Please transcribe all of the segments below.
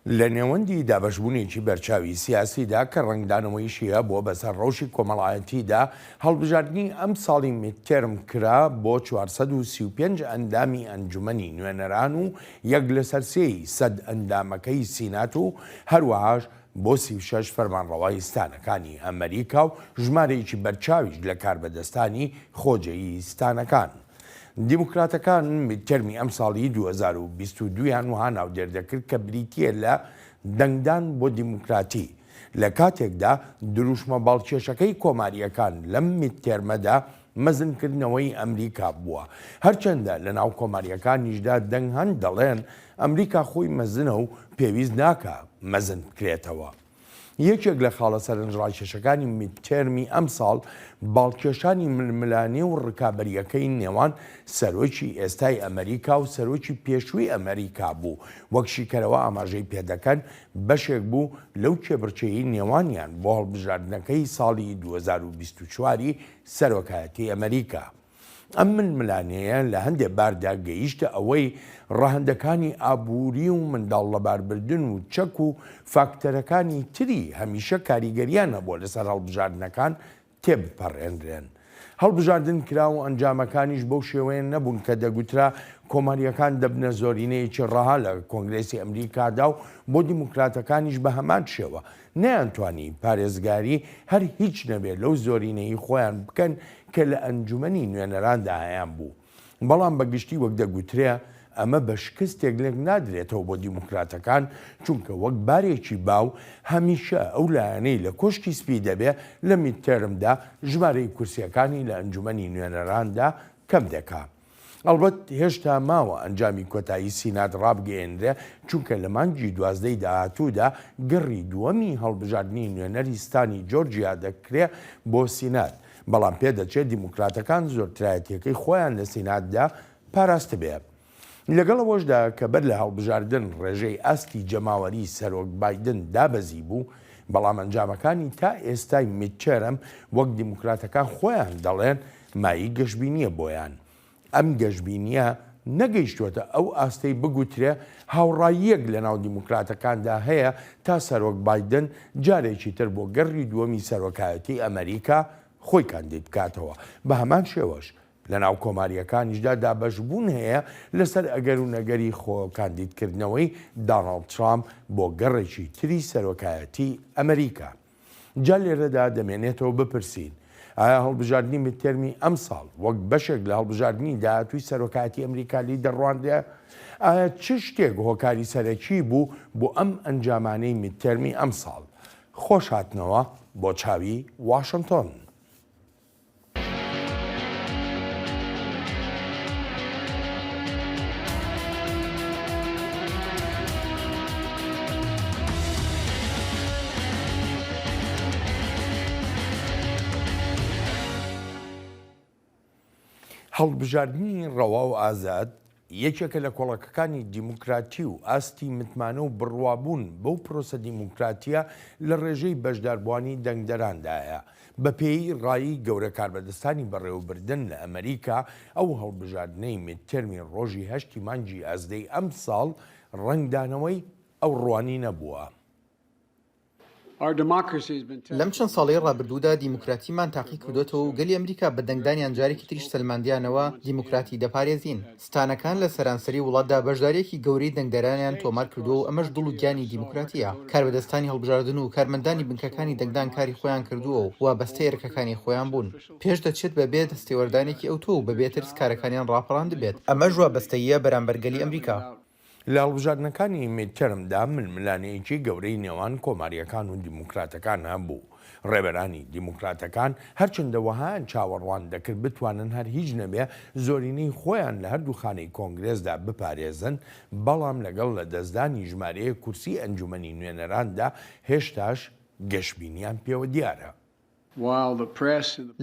لە نێوەندی دابەشبوونێکی بەرچاوی سیاسیدا کە ڕنگدانەوەیشیە بۆ بەسەر ڕەوشی کۆمەڵایەتیدا هەڵبژاردننی ئەم ساڵی میدتێرم کرا بۆ 435 ئەندامی ئەنجومەنی نوێنەران و یەک لەسەر سێی سەد ئەندامەکەی سینات و هەروەهاش بۆ 36 فەرمانڕەوای ستانەکانی ئەمریکا و ژمارەیەکی بەرچاویش لە کاربەدەستانی خۆجەیی ستانەکان. دیموکراتەکان میدتێرمی ئەم ساڵی 2022یان وها ناودێردەکرد کە بریتیە لە دەنگدان بۆ دیموکراتی لە کاتێکدا دروشمە باڵکێشەکەی کۆماریەکان لەم میدتێرمەدا مەزنکردنەوەی ئەمریکا بووە. هەرچەندە لە ناو کۆماریەکانیشدا دەنگ هەند دەڵێن ئەمریکا خۆی مەزنە و پێویست ناکە مەزن بکرێتەوە. یەکێک لە خاڵە سەرنجڕاکێشەکانی میدتێرمی ئەم ساڵ باڵکێشانی ململانێ و ڕکابەریەکەی نێوان سەرۆکی ئێستای ئەمریکا و سەرۆکی پێشووی ئەمریکا بوو. وەک شیکەرەوە ئاماژەی پێدەکەن بەشێک بوو لەو کێبڕچەیی نێوانیان بۆ هەڵبژاردنەکەی ساڵی 2024 سەرۆکایەتی ئەمریکا. ئەم ململانەیە لە هەندێک باردا گەیشتە ئەوەی ڕەهەندەکانی ئابووری و منداڵ لەباربردن و چەک و فاکتەرەکانی تری هەمیشە کاریگەریانە بۆ لەسەر هەڵبژاردنەکان تێبپەڕێنرێن. هەڵبژاردن کرا و ئەنجامەکانیش بەو شێوەیە نەبوون کە دەگوترا کۆماریەکان دەبنە زۆرینەیەکی ڕەها لە کۆنگرێسی ئەمریکادا و بۆ دیموکراتەکانیش بە هەمان شێوە نەیانتوانی پارێزگاری هەر هیچ نەبێت لەو زۆرینەی خۆیان بکەن کە لە ئەنجومەنی نوێنەراندا هەیان بوو. بەڵام بەگشتی وەک دەگوترێ ئەمە بە شکستێک لێک نادرێتەوە بۆ دیموکراتەکان چونکە وەک بارێکی باو هەمیشە ئەو لایەنەی لە کۆشکی سپی دەبێ لە میدتێرمدا ژمارەی کورسیەکانی لە ئەنجومەنی نوێنەراندا کەم دەکات. ئەڵبەت هێشتا ماوە ئەنجامی کۆتایی سینات ڕابگەێنرێ چونکە لە مانگی 12 داهاتوودا گەڕی دووەمی هەڵبژاردننی نوێنەری ستانی جۆرجیا دەکرێ بۆ سینات. بەڵام پێدەچێت دیموکراتەکان زۆرترایەتیەکەی خۆیان لە سیناتدا پاراست بێ. لەگەڵەوەشدا کە بەر لە هەڵبژاردن ڕێژەی ئاستی جەماوەری سەرۆک بایدن دابەزی بوو، بەڵام ئەنجامەکانی تا ئێستای میدتێرم وەک دیموکراتەکان خۆیان دەڵێن مایی گەشتبینیە بۆیان. ئەم گەشتبینیە نەگەیشتوەتە ئەو ئاستەی بگوترێ هاوڕاییەک لە ناو دیموکراتەکاندا هەیە تا سەرۆک بایدن جارێکی تر بۆ گەڕی دووەمی سەرۆکایەتی ئەمریکا خۆی کاندید بکاتەوە. بە هەمان شێوەش لە ناو کۆماریەکانیشدا دابەشبوون هەیە لەسەر ئەگەر و نەگەری خۆ کاندیدکردنەوەی داناڵد ترامپ بۆ گەڕێکی تری سەرۆکایەتی ئەمریکا. جا لێرەدا دەمێنێتەوە بپرسین ئایا هەڵبژاردننی میدتێرمی ئەم ساڵ وەک بەشێک لە هەڵبژاردننی داهاتووی سەرۆکایەتی ئەمریکایی دەڕواندە؟ ئایا چ شتێک هۆکاری سەرەکی بوو بۆ ئەم ئەنجامانەی میدتێرمی ئەم ساڵ؟ خۆش هاتنەوە بۆ چاوی واشنگتۆن. هەڵبژاردننی ڕەوا و ئازاد یەکێکە لە کۆڵەکەکانی دیموکراتی و ئاستی متمانە و بڕوابوون بەو پرۆسە دیموکراتیە لە ڕێژەی بەشداربووانی دەنگدەراندایە. بە پێی ڕایی گەورە کاربەدەستانی بەڕێوەبردن لە ئەمریکا ئەو هەڵبژاردنەی میدتێرمی ڕۆژی 8 مانگی ئازدەی ئەم ساڵ ڕنگدانەوەی ئەو ڕوانی نەبووە. لەم چەند ساڵەی ڕابردوودا دیموکراتیمان تاقی کردوێتەوە و گەلی ئەمریکا بە دەنگدانیان جارێکی تریش سەلماندیانەوە دیموکراتی دەپارێزین. ستانەکان لە سەرانسەری وڵاتدا بەشدارێکی گەورەی دەنگدەرانیان تۆمار کردووە و ئەمەش دڵ و گیانی دیموکراتیە. کاربەدەستانی هەڵبژاردن و کارمەندانی بنکەکانی دەنگدان کاری خۆیان کردووە و وابەستە ئێرکەکانی خۆیان بوون. پێش دەچێت بەبێ دەستێوەردانێکی ئەوتۆ و بەبێ ترس کارەکانیان ڕاپەڕاند بێت. ئەمەش وابەستەیە بەرامبەر گەلی ئەمریکا. لە هەڵبژاردنەکانی میدتێرمدا ململانەیەکی گەورەی نێوان کۆماریەکان و دیموکراتەکان هەبوو. ڕێبەرانی دیموکراتەکان هەرچەندە وەهایان چاوەڕوان دەکرد بتوانن هەر هیچ نەبێ زۆرینەی خۆیان لە هەردوو خانەی کۆنگرێسدا بپارێزن، بەڵام لەگەڵ لە دەستدانی ژمارەیە کورسی ئەنجومەنی نوێنەراندا هێشتاش گەشتبینیان پێوە دیارە.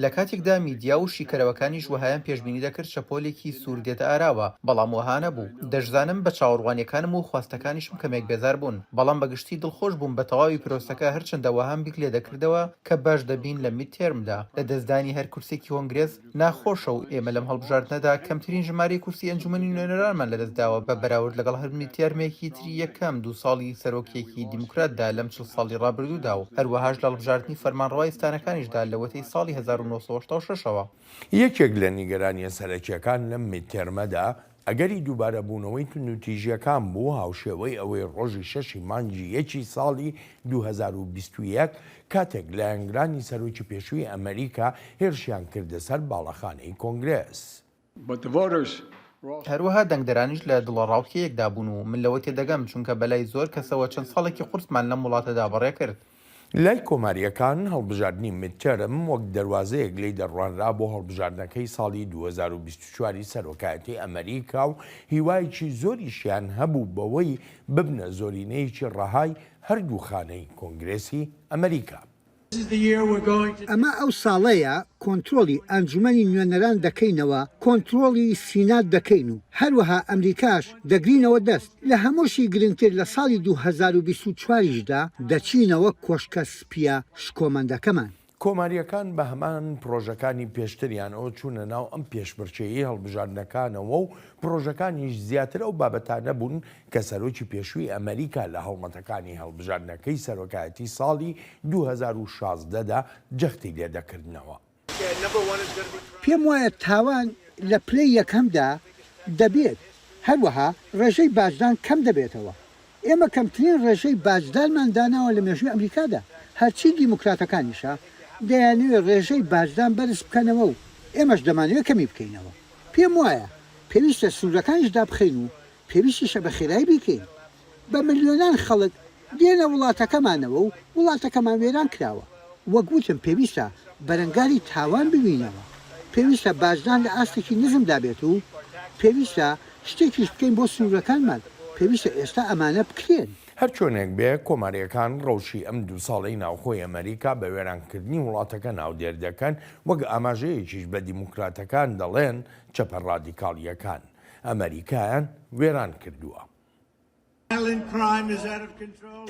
لە کاتێکدا میدیا و شیکەرەوەکانی ژوهایان پێشبینی دەکرد شەپۆلێکی سوور دێتە ئاراوە، بەڵام وەها نەبوو. دەشزانم بە چاوەڕوانیەکانم و خواستەکانیشم کەمێک بێزار بوون، بەڵام بەگشتی دڵخۆش بووم بە تەواوی پرۆسەکە، هەرچەندە وەهام بیک لێ دەکردەوە کە باش دەبین لە میدتێرمدا لە دەستدانی هەر کورسێکی کۆنگرێس ناخۆشە و ئێمە لەم هەڵبژاردنەدا کەمترین ژمارەی کورسی ئەنجومەنی نوێنەرانمان لەدەستداوە بە بەراورد لەگەڵ هەر میدتێرمێکی تری یەکەم 2 ساڵی سەرۆکیەکی دیموکراتدا لەم 40 ساڵی ڕابردوودا و هەروەهاش لە هەڵبژاردننی فەرمانڕەوای ستانەکانیشدا لە وەتەی ساڵی 1986ەوە. یەکێک لە نیگەرانیە سەرەکیەکان لەم میدتێرمەدا ئەگەری دووبارە بوونەوەی توندوتیژیەکان بوو هاوشێوەی ئەوەی ڕۆژی 6 مانگی یەکی ساڵی 2021 کاتێک لە ئەنگرانی سەرۆکی پێشووی ئەمریکا هێرشیان کردە سەر باڵەخانەی کۆنگرێس. هەروەها دەنگدەرانیش لە دڵەڕاوکەیەکدا بوون و من لەوە تێدەگەم چونکە بەلای زۆر کەسەوە چەند ساڵێکی قورسمان لەم وڵاتەدا بەڕێ کرد. لای کۆماریەکان هەڵبژاردننی میدتێرم وەک دەواازەیەک لی دەڕوانرا بۆ هەڵبژاردنەکەی ساڵی 2024 سەرۆکایەتی ئەمریکا و هیوایکی زۆریشیان هەبوو بەوەی ببنە زۆرینەیەکی ڕەهای هەردوو خانەی کۆنگرێسی ئەمریکا. ئەمە ئەو ساڵەیە کۆنتترۆلی ئەنجومەنی نوێنەران دەکەینەوە، کۆنتترۆلی سینات دەکەین و هەروەها ئەمریکاش دەگرینەوە دەست لە هەمووشی گرنگتر لە ساڵی 2024دا دەچینەوە کۆشکە سپیە شکۆمەندەکەمان. کۆماریەکان بە هەمان پرۆژەکانی پێشتریانەوە چوونە ناو ئەم پێشبڕکێیی هەڵبژاردنەکانەوە و پرۆژەکانیش زیاتر ئەو بابەتانە بوون کە سەرۆکی پێشووی ئەمریکا لە هەڵمەتەکانی هەڵبژاردنەکەی سەرۆکایەتی ساڵی 2016دا جەختی لێدەکردنەوە. پێم وایە تاوان لە پلەی یەکەمدا دەبێت، هەروەها ڕێژەی باشدان کەم دەبێتەوە. ئێمە کەمترین ڕێژەی باشدانمان داناوە لە مێژووی ئەمریکادا، هەرچی دیموکراتەکانیشە دەیانوێت ڕێژەی باشدان بەرز بکەنەوە و ئێمەش دەمانوێت کەمی بکەینەوە. پێم وایە پێویستە سوورەکانیش دابخەین و پێویستیشە بە خێرایی بیکەین. بە ملیۆنان خەڵک دێنە وڵاتەکەمانەوە و وڵاتەکەمان وێران کراوە. وەک گوتم پێویستە بەرەنگاری تاوان ببینەوە، پێویستە باشدان لە ئاستێکی نزم دابێت و پێویستە شتێکیش بکەین بۆ سوورەکانمان، پێویستە ئێستا ئەمانە بکرێن. هەر چۆنێک بێ کۆماریەکان ڕەوشی ئەم 2 ساڵەی ناوخۆی ئەمریکا بە وێرانکردنی وڵاتەکە ناودێر دەکەن وەک ئاماژەیەکیش بە دیموکراتەکان دەڵێن چەپە ڕادیکاڵیەکان ئەمریکایان وێران کردووە.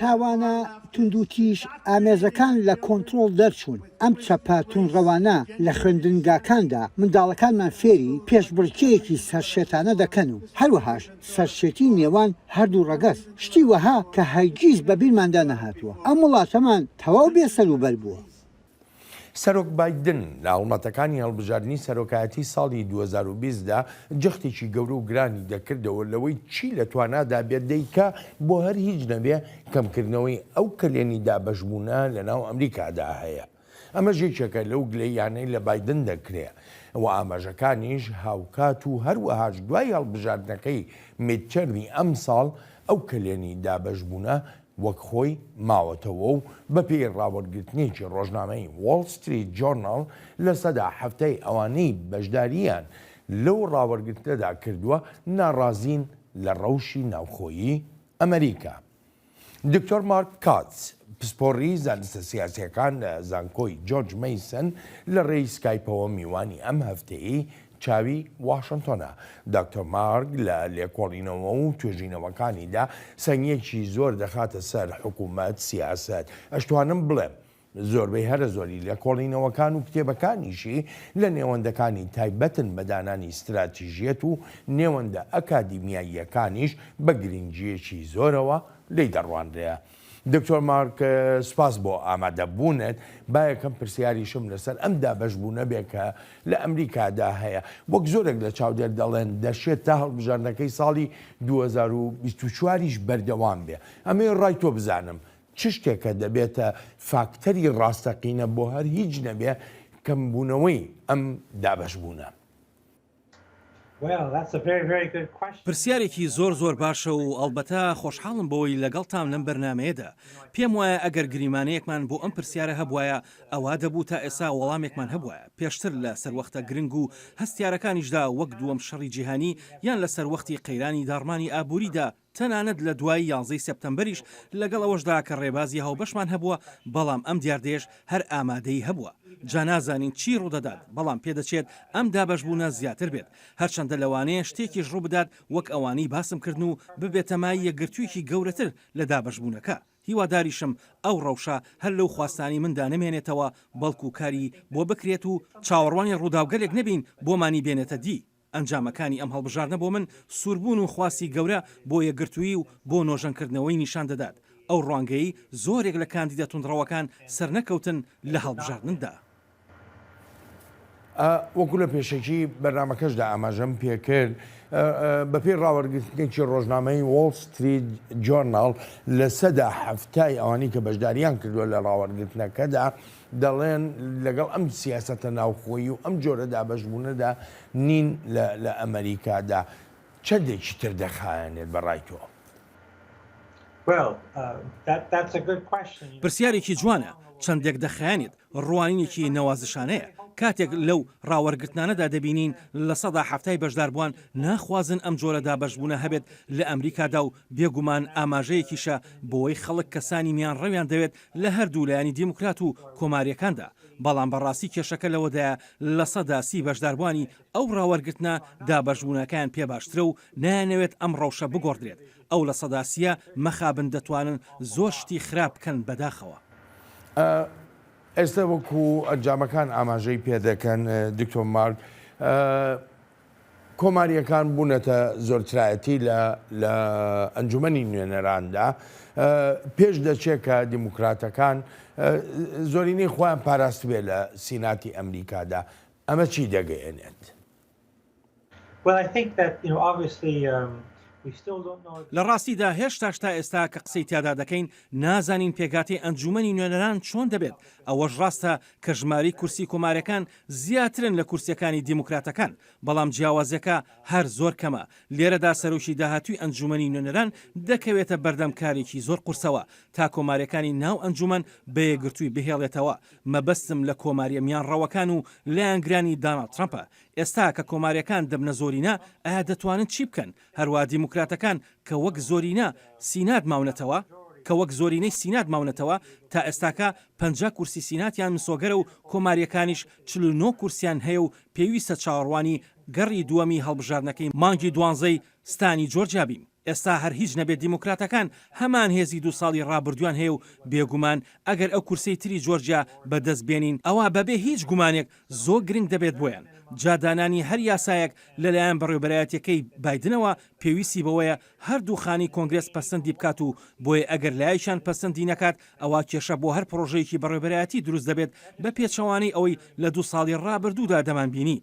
تاوانە توندوتیش ئامێزەکان لە کۆنتترۆل دەرچوون. ئەم چەپە تونڕەوانە لە خوێندنگاکاندا منداڵەکانمان فێری پێشبڕکێیەکی سەرشێتانە دەکەن و هەروەهاش سەرشێتی نێوان هەردوو ڕەگەز، شتی وەها کە هەرگیز بە بیرماندا نەهاتووە. ئەم وڵاتەمان تەواو بێسەروبەر بووە. سەرۆک بایدن لە هەڵمەتەکانی هەڵبژاردننی سەرۆکایەتی ساڵی 2020دا جەختێکی گەورە و گرانی دەکردەوە لەوەی چی لە توانادا بێت دەیکا بۆ هەر هیچ نەبێ کەمکردنەوەی ئەو کلێنی دابەشبوونە لە ناو ئەمریکادا هەیە. ئەمە ژێکێکە لەو گلەیانەی لە بایدن دەکرێ و ئاماژەکانیش هاوکات و هەروەهاش دوای هەڵبژاردنەکەی میدتێرمی ئەم ساڵ ئەو کلێنی دابەشبوونە وەک خۆی ماوەتەوە و بەپێی ڕاوەرگرتنێکی ڕۆژنامەی وۆڵ ستریت جۆرناڵ لە سەدا هەفتەی ئەوانەی بەشداریان لەو ڕاوەرگرتنەدا کردووە ناڕازین لە ڕەوشی ناوخۆیی ئەمریکا. دکتۆر مارک کاتس پسپۆڕی زانستە سیاسیەکان لە زانکۆی جۆرج مەیسن لە ڕێی سکایپەوە میوانی ئەم هەفتەیە چاوی واشنتۆنە. دکتۆر مارک لە لێکۆڵینەوە و توێژینەوەکانیدا سەنگێکی زۆر دەخاتە سەر حکوومەت سیاست. ئەشتوانم بڵێم زۆربەی هەرە زۆری لێکۆڵینەوەکان و کتێبەکانیشی لە نێوەندەکانی تایبەتن بەدانانی استراتیژیەت و نێوەندە ئەکادیمیاییەکانیش بە گرنگجیەکی زۆرەوە لی دەڕوانرێە. دکتۆر مارک سپاس بۆ ئامادەبوونت. با یەکەم پرسیاریشم لەسەر ئەم دابەشبوونە بێ کە لە ئەمریکادا هەیە. وەک زۆرێک لە چاودێر دەڵێن دەشێت تا هەڵبژاردنەکەی ساڵی 2024ش بەردەوام بێ. ئەمێ ڕای تۆ بزانم چ شتێکە دەبێتە فاکتەری ڕاستەقینە بۆ هەر هیچ نەبێ کەمبوونەوەی ئەم دابەشبوونە؟ پرسیارێکی زۆر باشە و ئەڵبەتە خۆشحاڵم بۆی لەگەڵتان لەم بەرنمەیەدا. پێم وایە ئەگەر گریمانەیەکمان بۆ ئەم پرسیارە هەبوایە ئەوە دەبوو تا ئێستا وەڵامێکمان هەبووە پێشتر لە سەروەختە گرنگ و هەستیارەکانیشدا وەک دووەم شەڕی جیهانی یان لە سەروەختی قەیرانی داڕمانی ئابووریدا تەنانەت لە دوای 11 سپتەمبەریش لەگەڵ ئەوەشدا کە ڕێبازی هاوبەشمان هەبووە بەڵام ئەم دیاردێش هەر ئامادەی هەبووە جا نازانین چی ڕوودەدات بەڵام پێدەچێت ئەم دابەشبوونە زیاتر بێت هەرچەندە لەوانەیە شتێکیش ڕوو بدات وەک ئەوانەی باسم کردن و ببێتەمای یەکگرتوویەکی گەورەتر لە دابەشبوونەکە هیواداریشم ئەو ڕەوشە هەر لەو خواستانی مندا نمێنێتەوە بەڵکو کاری بۆ بکرێت و چاوەڕوانی ڕووداوگەلێک نەبین بۆمانی بێنێتە دی ئەنجامەکانی ئەم هەڵبژاردنە بۆ من سووربوون و خواستی گەورە بۆ یەکگرتووی و بۆ نۆژەنکردنەوەی نیشان دەدات ئەو ڕوانگەی زۆرێک لە کاندیدە توندڕەوەکان سەرنەکەوتن لە هەڵبژاردندا وەکو لە پێشەکی بەرنامەکەشدا ئاماژەم پێکرد بە پێی ڕاوەرگرتنێکی ڕۆژنامەی وۆڵ ستریت جۆرناڵ لە سەدا هەفتای ئەوانی کە بەشداریان کردووە لە ڕاوەرگرتنەکەدا دەڵێن لەگەڵ ئەم سیاسەتە ناوخۆیی و ئەم جۆرە دابەشبوونەدا نین لە ئەمریکادا چەندێکی تر دەخایەنێت بەڕای تۆ؟ پرسیارێکی جوانە چەندێک دەخایێنێت ڕوانینێکی نەوازشانەیە کاتێک لەو ڕاوەرگرتنانەدا دەبینین لە سەدا هەفتای بەشداربووان ناخوازن ئەم جۆرە دابەشبوونە هەبێت لە ئەمریکادا و بێگومان ئاماژەیەکیشە بۆی خەڵک کەسانی میان ڕەویان دەوێت لە هەردوو لایانی دیموکرات و کۆماریەکاندا بەڵام بەڕاستی کێشەکە لەوەدایە لە سەدا 30 بەشداربوانی ئەو ڕاوەرگرتنە دابەشبوونەکان پێ باشترە و نایانەوێت ئەم ڕەوشە بگۆڕدرێت ئەو لە سەداسیە مەخابن دەتوانن زۆر شتی خراپ بکەن بەداخەوە ئێستا وەکو ئەنجامەکان ئاماژەی پێدەکەن دکتۆر مارک کۆماریەکان بوونەتە زۆرترایەتی لە ئەنجومەنی نوێنەراندا پێش دەچێت کە دیموکراتەکان زۆرینەی خۆیان پاراست بێ لە سیناتی ئەمریکادا ئەمە چی دەگەیەنێت؟ لە ڕاستیدا هێشتا ئێستا کە قسەی تیادا دەکەین نازانین پێگاتی ئەنجومەنی نوێنەران چۆن دەبێت ئەوەش ڕاستە کە ژماری کورسی کۆمارەکان زیاترن لە کورسیەکانی دیموکراتەکان بەڵام جیاوازەکە هەر زۆر کەمە لێرەدا سەرۆکی داهاتووی ئەنجومەنی نوێنەران دەکەوێتە بەردەم کارێکی زۆر قورسەوە تا کۆمارەکانی ناو ئەنجومەن بەیەگرتووی بهێڵێتەوە مەبەستم لە کۆماریە میان ڕەوەکان و لایەنگرانی داناڵد ترامپە ئێستا کە کۆماریەکان دەبنە زۆرینە ئایا دەتوانن چی بکەن هەروە دیموکراتەکان کە وەک زۆرینە سینات ماونەتەوە کە وەک زۆرینەی سینات ماونەتەوە تا ئێستاکە 50 کورسی سیناتیان مسۆگەرە و کۆماریەکانیش 49 کورسیان هەیە و پێویستە چاوەڕوانی گەڕی دووەمی هەڵبژاردنەکەی مانگی 12 ستانی جۆرجیا بین ئێستا هەر هیچ نەبێت دیموکراتەکان هەمان هێزی 2 ساڵی ڕابردووان هەیە و بێگومان ئەگەر ئەو کورسەی تری جۆرجیا بەدەست بێنین ئەوە بەبێ هیچ گومانێک زۆر گرنگ دەبێت بۆیان جادانانی هەر یاسایەک لەلایەن بەڕێوەبەرایەتیەکەی بایدنەوە پێویستی بەوەیە هەردوو خانی کۆنگرس پەسەندی بکات و بۆیە ئەگەر لایەکیان پەسەندی نەکات ئەوە کێشە بۆ هەر پرۆژەیەکی بەڕێوەبەرایەتی دروست دەبێت بە پێچەوانی ئەوەی لە 2 ساڵی ڕابردوودا دەمانبینی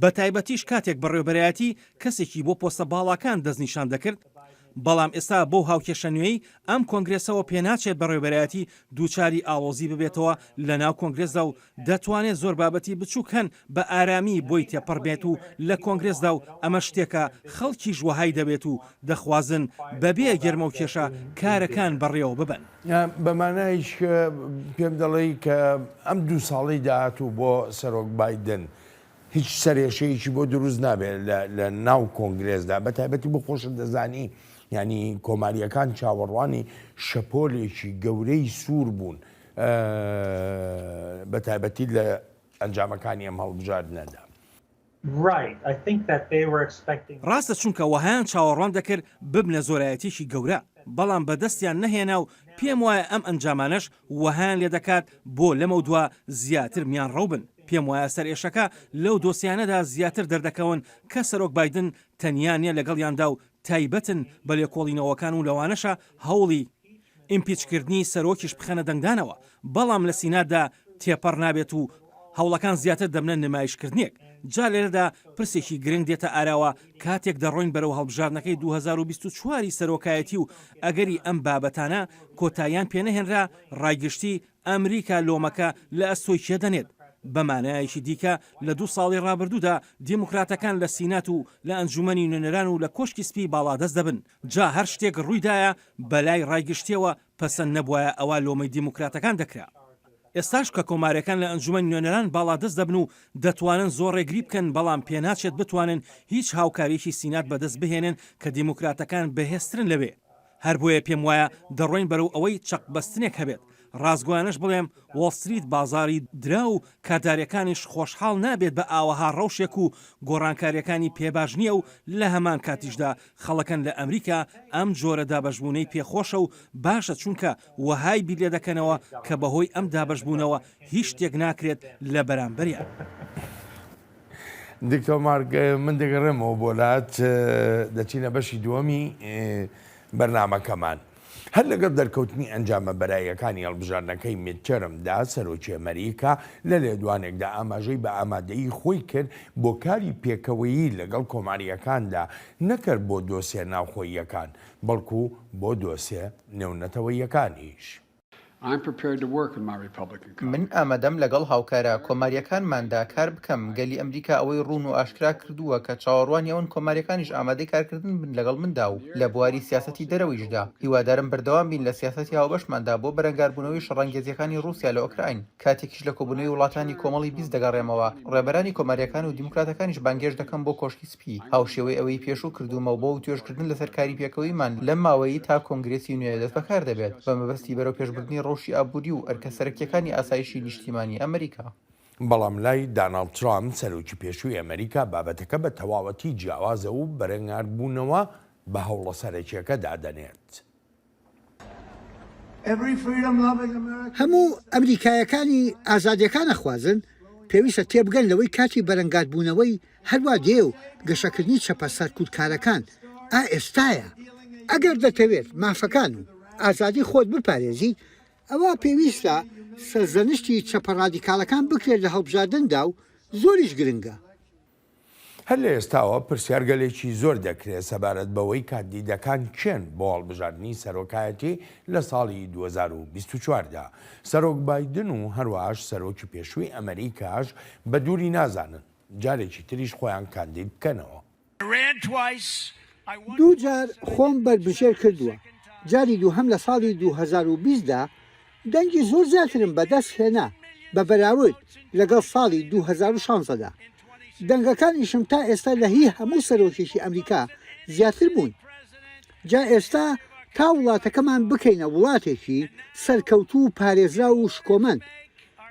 بە تایبەتیش کاتێک بەڕێوەبەرایەتی کەسێکی بۆ پۆستە باڵاکان دەستنیشان دەکرد بەڵام ئێستا بۆ هاوکێشە نوێی ئەم کۆنگرسەوە پێناچێت بەڕێوەبەرایەتی دووچاری ئاڵۆزی ببێتەوە لە ناو کۆنگرسدا و دەتوانێت زۆر بابەتی بچووک هەن بە ئارامی بۆی تێپەڕ بێت و لە کۆنگرسدا و ئەمە شتێکە خەڵکی ژوەهای دەبێت و دەخوازن بەبێ گەرمە و کێشە کارەکان بەڕێوە ببن بەمانایش پێم دەڵێ کە ئەم 2 ساڵی داهاتوو بۆ سەرۆک بایدن هیچ سەرێشەیەکی بۆ دروست نابێت لە ناو کۆنگرسدا بە تایبەتی بۆ خۆشت دەزانی ینی کۆماریەکان چاوەڕوانی شەپۆلێکی گەورەی سوور بوون بە تایبەتی لە ئەنجامەکانی ئەم هەڵبژاردنەدا ڕاستە چونکە وەهایان چاوەڕوان دەکرد ببنە زۆرایەتێکی گەورە بەڵام بەدەستیان نەهێنا و پێم وایە ئەم ئەنجامانەش وەهایان لێ دەکات بۆ لەمە دووە زیاتر میان ڕەوبن پێم وایە سەرێشەکە لەو دۆسیانەدا زیاتر دەردەکەون کە سەرۆک بایدن تەنیا نیە لەگەڵیاندا و تایبەتن بە لێکۆڵینەوەکان و لەوانەشە هەوڵی ئیمپیچکردنی سەرۆکیش بخەنە دەنگدانەوە بەڵام لە سیناتدا تێپەڕ نابێت و هەوڵەکان زیاتر دەبنە نمایشکردنیەک جا لێرەدا پرسێکی گرنگ دێتە ئاراوە کاتێک دەڕۆین بەرەو هەڵبژاردنەکەی 2024 سەرۆکایەتی و ئەگەری ئەم بابەتانە کۆتاییان پێنەهێنرا ڕایگشتی ئەمریکا لۆمەکە لە ئەستۆی کێ دەنێت بەمانایەکی دیکە لە 2 ساڵی ڕابردوودا دیموکراتەکان لە سینات و لە ئەنجومەنی نوێنەران و لە کۆشکی سپی باڵا دەست دەبن جا هەر شتێک ڕوویدایە بەلای ڕایگشتیەوە پەسەند نەبووە ئەوە لۆمەی دیموکراتەکان دەکرا ئێستاش کە کۆماریەکان لە ئەنجومەن نوێنەران باڵادەست دەبن و دەتوانن زۆر ڕێگری بکەن بەڵام پێناچێت بتوانن هیچ هاوکاریەکی سینات بەدەست بهێنن کە دیموکراتەکان بەهێزترن لەوێ. هەر بۆیە پێم وایە دەڕۆین بەرەو ئەوەی چەقبەستنێک هەبێت. ڕازگۆیانش بڵێم وۆڵستریت بازاری درا و کارداریەکانیش خۆشحاڵ نابێت بە ئاوەها ڕەوشێک و گۆڕانکاریەکانی پێباش نییە و لە هەمان کاتیشدا خەڵەکەن لە ئەمریکا ئەم جۆرە دابەشبوونەی پێخۆشە و باشە چونکە وەهای بیلێ دەکەنەوە کە بەهۆی ئەم دابەشبوونەوە هیچ شتێک ناکرێت لە بەرامبەریان. دکتۆر مارک من دەگەڕێمەوە بۆ لات دەچینە بەشی دووەمی بەرنامەکەمان. هەر لەگەڵ دەرکەوتنی ئەنجامە بەرایەکانی هەڵبژاردنەکەی میدتەرمدا سەرۆکی ئەمریکا لە لێدوانێکدا ئاماژەی بە ئامادەیی خۆی کرد بۆ کاری پێکەوەیی لەگەڵ کۆماریەکاندا نەکرد بۆ دۆسیە ناوخۆییەکان بەڵکو بۆ دۆسیە نێونەتەوەییەکانیش. من ئامادەم لەگەڵ هاوکارە کۆماریەکانماندا کار بکەم گەلی ئەمریکا ئەوەی ڕوون و ئاشکرا کردووە کە چاوەڕوانی ئەوەن کۆماریەکانیش ئامادەی کارکردن بن لەگەڵ مندا و لە بواری سیاسەتی دەرەوەیشدا هیوادارم بەردەوام بین لە سیاسەتی هاوبەشماندا بۆ بەرەنگاربوونەوەی شەڕەنگێزیەکانی رووسیا لە ئۆکراین کاتێکیش لە کۆبوونەوەی وڵاتانی کۆمەڵی 20 دەگەڕێمەوە ڕێبەرانی کۆماریەکان و دیموکراتەکانیش بانگێش دەکەم بۆ کۆشکی سپی هاوشێوەی ئەوەی پێشوو کردومەوە بۆ توێژکردن لەسەر کاری پێکەوەیمان لەم ماوەیی تا کۆنگرێسی نوێ دەست بەکار دەبێت بە مەبەستی بەرەو پێشبردننی ڕۆژی ئابووری و ئەرکە سەرەکیەکانی ئاسایشی نیشتیمانی ئەمریکا. بەڵام لای داناڵد ترامپ سەرۆکی پێشووی ئەمریکا بابەتەکە بە تەواوەتی جیاوازە و بەرەنگاربوونەوە بە هەوڵە سەرەکیەکەدا دەنێت. هەموو ئەمریکایەکانی ئازادیەکان ئەخوازن پێویستە تێبگەن لەوەی کاتی بەرەنگاربوونەوەی هەروە دێ و گەشەکردنی چەپە سەرکوتکارەکان ئێستایە ئەگەر دەتەوێت مافەکان و ئازادی خۆت بپارێزی ئەوە پێویستە سەرزەنشتی چەپە ڕادیکاڵەکان بکرێت لە هەڵبژاردندا و زۆریش گرنگە. هەر لە ئێستاوە پرسیارگەلێکی زۆر دەکرێت سەبارەت بەوەی کاندیدەکان چێن بۆ هەڵبژاردننی سەرۆکایەتی لە ساڵی 2024دا. سەرۆک بایدن و هەروەهاش سەرۆکی پێشووی ئەمریکاش بە دووری نازانن جارێکی تریش خۆیان کاندید بکەنەوە. دوو جار خۆم بەربژێر کردووە. جاری دووهەم لە ساڵی 2020دا دەنگی زۆر زیاترم بەدەست هێنا بە بەراورد لەگەڵ ساڵی 2016دا. دەنگەکانیشم تا ئێستا لە هی هەموو سەرۆکێکی ئەمریکا زیاتر بوون. جا ئێستا تا وڵاتەکەمان بکەینە وڵاتێکی سەرکەوتوو و پارێزرا و شکۆمەند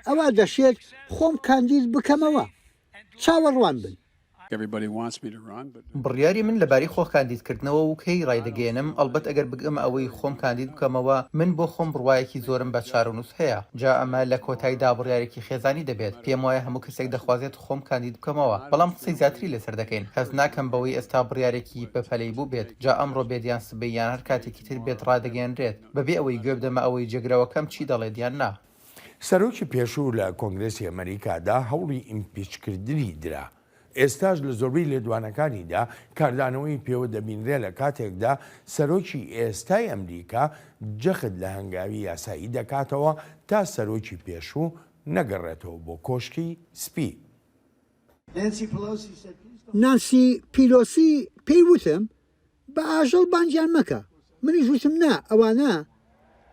ئەوە دەشێت خۆم کاندید بکەمەوە چاوەڕوان بن. بڕیاری من لەباری خۆ کاندیدکردنەوە و کەی ڕایدەگەێنم ئەلبەت ئەگەر بگەم ئەوەی خۆم کاندید بکەمەوە من بۆ خۆم بڕواایەکی زۆرم بە چارەنووس هەیە جا ئەمە لە کۆتاییدا بڕیارێکی خێزانی دەبێت پێم وایە هەموو کەسێک دەخوازێت خۆم کاندید بکەمەوە بەڵام قسەی زیاتری لەسەر دەکەین هەز ناکەم بەوەی ئێستا بڕیارێکی بەپەلەی بوو بێت جا ئەمڕۆ بێدیان سبەیان هەر کاتێکی تر بێت ڕادەگەێنرێت بەبێ ئەوەی گوێ بدەمە ئەوەی جێگرەوەکەم چی دەڵێت یان نا. سەرۆکی پێشوو لە کۆنگرێسی ئەمریکادا هەوڵی ئیمپیچکردنی درا. ئێستاش لە زۆربەی لێدوانەکانیدا کاردانەوەی پێوە دەبینرێت لە کاتێکدا سەرۆکی ئێستای ئەمریکا جەخت لە هەنگاوی یاسایی دەکاتەوە تا سەرۆکی پێشوو نەگەڕێتەوە بۆ کۆشکی سپی. نانسی پیلۆسی پێی وتم بە ئاژەڵ بانجیان مەکە منیش وتم نا ئەوانە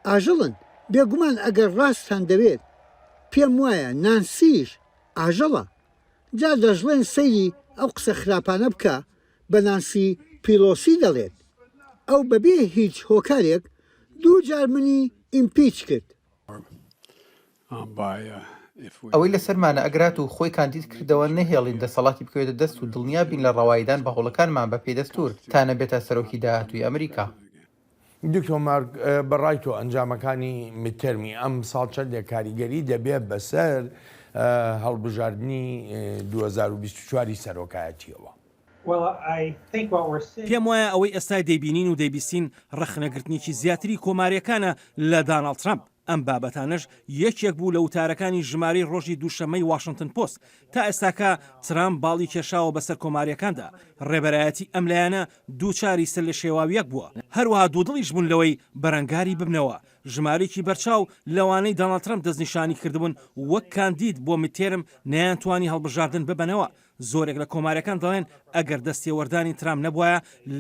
ئاژەڵن بێگومان ئەگەر ڕاستان دەوێت پێم وایە نانسیش ئاژەڵە. جا دەژڵێن سەیری ئەو قسە خراپانە بکە بە نانسی پیلۆسی دەڵێت ئەو بەبێ هیچ هۆکارێک دوو جار منی ئیمپیچ کرد. ئەوەی لەسەرمانە ئەگرات و خۆی کاندید کردەوە نەهێڵین دەسەڵاتی بکەوێتە دەست و دڵنیا بین لە ڕەوایدان بە هەوڵەکانمان بە پێدەستور تا نەبێتە سەرۆکی داهاتووی ئەمریکا. دکتۆر مارک بەڕای تۆ ئەنجامەکانی میدتەرمی ئەم ساڵ چەندێک کاریگەری دەبێت بەسەر هەڵبژاردننی 2024 سەرۆکایەتیەوە. پێم وایە ئەوەی ئێستا دەیبینین و دەیبیستین ڕەخنەگرتنیی زیاتری کۆماریەکانە لە داناڵد ترامپ. ئەم بابەتانش یەکێک بوو لە وتارەکانی ژمارەی ڕۆژی دووشەمەی واشنگتن پۆست تا ئێستاکە ترامپ باڵی کێشاوە بەسەر کۆماریەکاندا ڕێبەرایەتی ئەم لایەنە دووچاری سەر لە شێواویەک بووە هەروەها دوودڵیش بوون لەوەی بەرەنگاری ببنەوە ژمارەیەکی بەرچاو لەوانەی داناڵد ترامپ دەستنیشانی کردبوون وەک کاندید بۆ میدتێرم نەیانتوانی هەڵبژاردن ببنەوە. زۆرێک لە کۆماریەکان دەڵێن ئەگەر دەستێوەردانی ترامپ نەبووایە